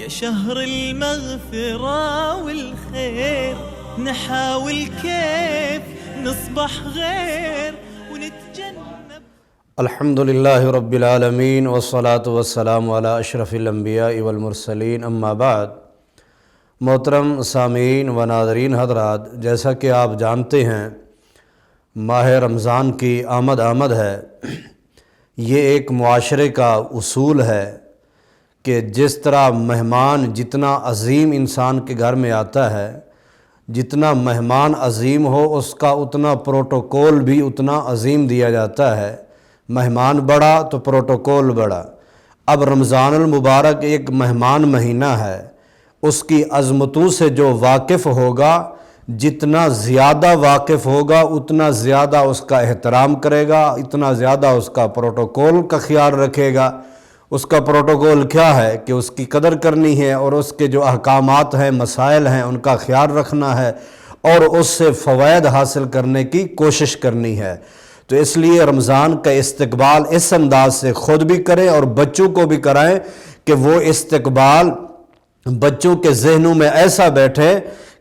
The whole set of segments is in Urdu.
يا شهر المغفرة والخير نحاول كيف نصبح غير ونتجنب. الحمد للہ رب العالمین والصلاة والسلام علی اشرف الانبیاء والمرسلین، اما بعد۔ محترم سامعین و ناظرین حضرات، جیسا کہ آپ جانتے ہیں ماہ رمضان کی آمد ہے۔ یہ ایک معاشرے کا اصول ہے کہ جس طرح مہمان جتنا عظیم انسان کے گھر میں آتا ہے، جتنا مہمان عظیم ہو اس کا اتنا پروٹوکول بھی اتنا عظیم دیا جاتا ہے۔ مہمان بڑا تو پروٹوکول بڑا۔ اب رمضان المبارک ایک مہمان مہینہ ہے، اس کی عظمتوں سے جو واقف ہوگا، جتنا زیادہ واقف ہوگا اتنا زیادہ اس کا احترام کرے گا، اتنا زیادہ اس کا پروٹوکول کا خیال رکھے گا۔ اس کا پروٹوکول کیا ہے کہ اس کی قدر کرنی ہے اور اس کے جو احکامات ہیں، مسائل ہیں، ان کا خیال رکھنا ہے اور اس سے فوائد حاصل کرنے کی کوشش کرنی ہے۔ تو اس لیے رمضان کا استقبال اس انداز سے خود بھی کریں اور بچوں کو بھی کرائیں کہ وہ استقبال بچوں کے ذہنوں میں ایسا بیٹھے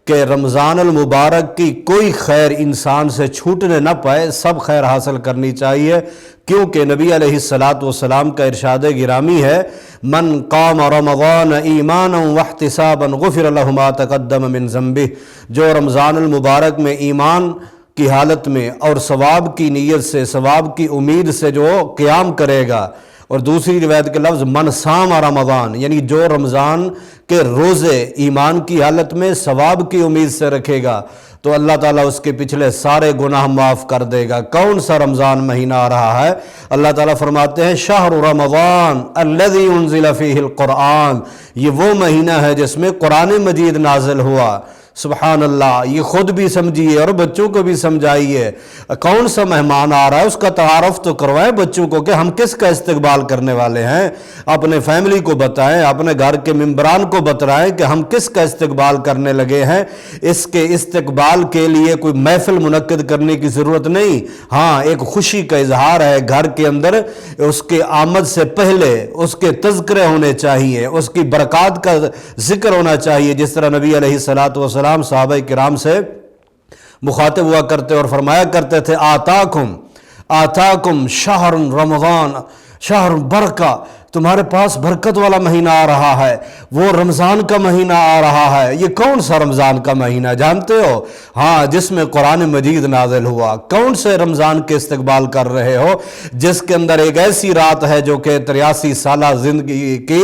کہ رمضان المبارک کی کوئی خیر انسان سے چھوٹنے نہ پائے، سب خیر حاصل کرنی چاہیے، کیونکہ نبی علیہ السلام کا ارشاد گرامی ہے، من قام رمضان ایمانا واحتسابا غفر له ما تقدم من ذنبه۔ جو رمضان المبارک میں ایمان کی حالت میں اور ثواب کی نیت سے، ثواب کی امید سے جو قیام کرے گا، اور دوسری روایت کے لفظ من صام رمضان، یعنی جو رمضان کے روزے ایمان کی حالت میں ثواب کی امید سے رکھے گا تو اللہ تعالیٰ اس کے پچھلے سارے گناہ معاف کر دے گا۔ کون سا رمضان مہینہ آ رہا ہے؟ اللہ تعالیٰ فرماتے ہیں شہر رمضان الذی انزل فیہ القرآن، یہ وہ مہینہ ہے جس میں قرآن مجید نازل ہوا۔ سبحان اللہ، یہ خود بھی سمجھیے اور بچوں کو بھی سمجھائیے۔ کون سا مہمان آ رہا ہے اس کا تعارف تو کروائیں بچوں کو کہ ہم کس کا استقبال کرنے والے ہیں۔ اپنے فیملی کو بتائیں، اپنے گھر کے ممبران کو بتائیں کہ ہم کس کا استقبال کرنے لگے ہیں۔ اس کے استقبال کے لیے کوئی محفل منعقد کرنے کی ضرورت نہیں، ہاں ایک خوشی کا اظہار ہے، گھر کے اندر اس کے آمد سے پہلے اس کے تذکرے ہونے چاہیے، اس کی برکات کا ذکر ہونا چاہیے، جس طرح نبی علیہ السلام صحابہ کرام سے مخاطب ہوا کرتے اور فرمایا کرتے تھے آتاکم شہر رمضان شہر برکہ، تمہارے پاس برکت والا مہینہ آ رہا ہے، وہ رمضان کا مہینہ آ رہا ہے۔ یہ کون سا رمضان کا مہینہ جانتے ہو؟ ہاں، جس میں قرآن مجید نازل ہوا۔ کون سے رمضان کے استقبال کر رہے ہو؟ جس کے اندر ایک ایسی رات ہے جو کہ 83 سالہ زندگی کی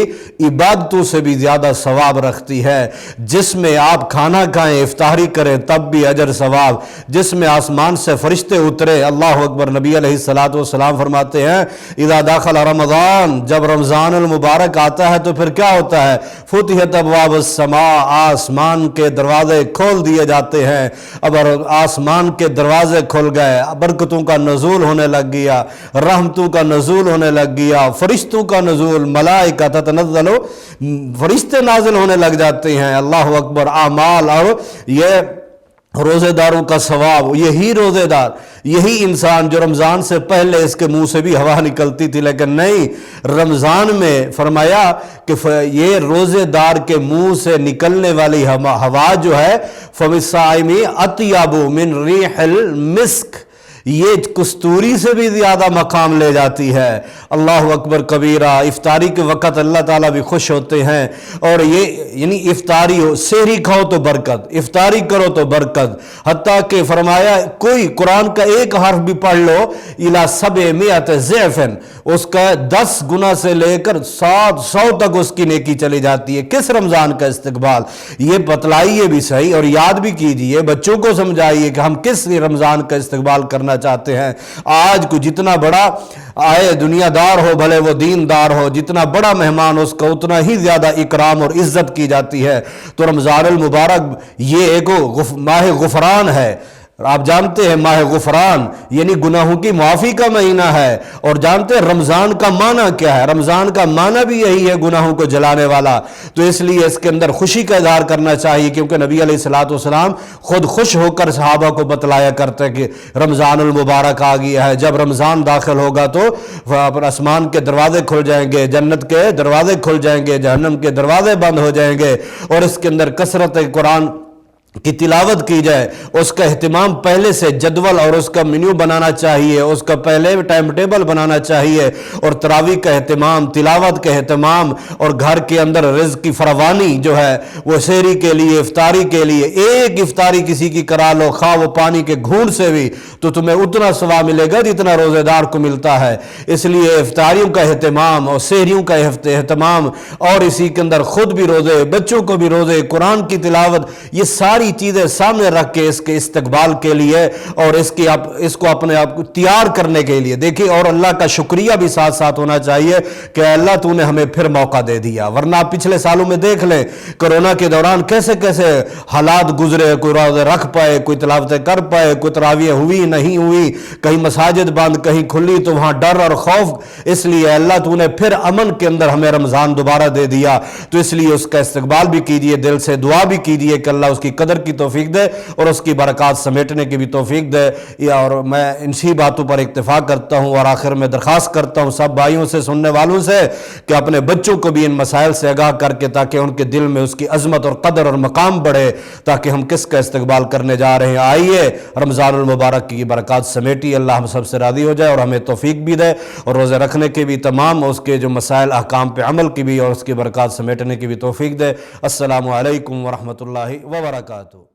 عبادتوں سے بھی زیادہ ثواب رکھتی ہے، جس میں آپ کھانا کھائیں، افطاری کریں، تب بھی اجر ثواب، جس میں آسمان سے فرشتے اترے۔ اللہ اکبر۔ نبی علیہ السلام فرماتے ہیں اذا دخل رمضان، جب رمضان المبارک آتا ہے تو پھر کیا ہوتا ہے؟ فتحت ابواب السماء، آسمان کے دروازے کھول دیے جاتے ہیں۔ اب آسمان کے دروازے کھل گئے، برکتوں کا نزول ہونے لگ گیا، رحمتوں کا نزول ہونے لگ گیا، فرشتوں کا نزول، ملائکہ تتنزل، فرشتے نازل ہونے لگ جاتے ہیں۔ اللہ اکبر۔ اعمال اور یہ روزے داروں کا ثواب، یہی روزے دار، یہی انسان جو رمضان سے پہلے اس کے منہ سے بھی ہوا نکلتی تھی، لیکن نہیں، رمضان میں فرمایا کہ یہ روزے دار کے منہ سے نکلنے والی ہوا جو ہے فم الصائم اطیب من ریح المسک، یہ کستوری سے بھی زیادہ مقام لے جاتی ہے۔ اللہ اکبر کبیرہ۔ افطاری کے وقت اللہ تعالیٰ بھی خوش ہوتے ہیں، اور یہ یعنی افطاری ہو، سحری کھاؤ تو برکت، افطاری کرو تو برکت، حتیٰ کہ فرمایا کوئی قرآن کا ایک حرف بھی پڑھ لو الی 700 ضعف، اس کا 10 گنا سے لے کر 700 تک اس کی نیکی چلی جاتی ہے۔ کس رمضان کا استقبال؟ یہ بتلائیے بھی صحیح اور یاد بھی کیجئے، بچوں کو سمجھائیے کہ ہم کس رمضان کا استقبال کرنا چاہتے ہیں۔ آج کو جتنا بڑا آئے دنیا دار ہو، بھلے وہ دین دار ہو، جتنا بڑا مہمان اس کا اتنا ہی زیادہ اکرام اور عزت کی جاتی ہے۔ تو رمضان المبارک یہ ایک ماہ غفران ہے، آپ جانتے ہیں ماہ غفران یعنی گناہوں کی معافی کا مہینہ ہے، اور جانتے ہیں رمضان کا معنی کیا ہے؟ رمضان کا معنی بھی یہی ہے، گناہوں کو جلانے والا۔ تو اس لیے اس کے اندر خوشی کا اظہار کرنا چاہیے، کیونکہ نبی علیہ الصلوۃ والسلام خود خوش ہو کر صحابہ کو بتلایا کرتے کہ رمضان المبارک آ گیا ہے، جب رمضان داخل ہوگا تو آسمان کے دروازے کھل جائیں گے، جنت کے دروازے کھل جائیں گے، جہنم کے دروازے بند ہو جائیں گے، اور اس کے اندر کثرت قرآن کی تلاوت کی جائے۔ اس کا اہتمام پہلے سے جدول اور اس کا مینیو بنانا چاہیے، اس کا پہلے ٹائم ٹیبل بنانا چاہیے، اور تراویح کا اہتمام، تلاوت کا اہتمام، اور گھر کے اندر رزق کی فراوانی جو ہے وہ سحری کے لیے، افطاری کے لیے ایک افطاری کسی کی کرا لو، خواہ وہ پانی کے گھونٹ سے بھی، تو تمہیں اتنا ثواب ملے گا جتنا روزے دار کو ملتا ہے۔ اس لیے افطاریوں کا اہتمام اور سحریوں کا اہتمام، اور اسی کے اندر خود بھی روزے، بچوں کو بھی روزے، قرآن کی تلاوت، یہ ساری چیزیں سامنے رکھ کے اس کے استقبال کے لیے اور اس کو اپنے آپ کو تیار کرنے کے لیے دیکھیں، اور اللہ کا شکریہ بھی ساتھ ساتھ ہونا چاہیے کہ اللہ تو نے ہمیں پھر موقع دے دیا، ورنہ آپ پچھلے سالوں میں دیکھ لیں کرونا کے دوران کیسے کیسے حالات گزرے، کوئی روزے رکھ پائے، کوئی تلاوتیں کر پائے، کوئی تراویح ہوئی نہیں ہوئی، کہیں مساجد بند کہیں کھلی، تو وہاں ڈر اور خوف۔ اس لیے اللہ تو نے پھر امن کے اندر ہمیں رمضان دوبارہ دے دیا، تو اس لیے اس کا استقبال بھی کیجئے، دل سے دعا بھی کیجئے کہ اللہ اس کی قدر کی توفیق دے اور اس کی برکات سمیٹنے کی بھی توفیق دے۔ اور میں انسی باتوں پر اکتفا کرتا ہوں، اور آخر میں درخواست کرتا ہوں سب بھائیوں سے، سننے والوں سے، کہ اپنے بچوں کو بھی ان مسائل سے آگاہ کر کے، تاکہ ان کے دل میں اس کی عظمت اور قدر اور مقام بڑھے، تاکہ ہم کس کا استقبال کرنے جا رہے ہیں۔ آئیے رمضان المبارک کی برکات سمیٹی، اللہ ہم سب سے راضی ہو جائے اور ہمیں توفیق بھی دے، اور روزے رکھنے کے بھی تمام اس کے جو مسائل احکام پہ عمل کی بھی اور اس کی برکات سمیٹنے کی بھی توفیق دے۔ السلام علیکم ورحمۃ اللہ وبرکاتہ۔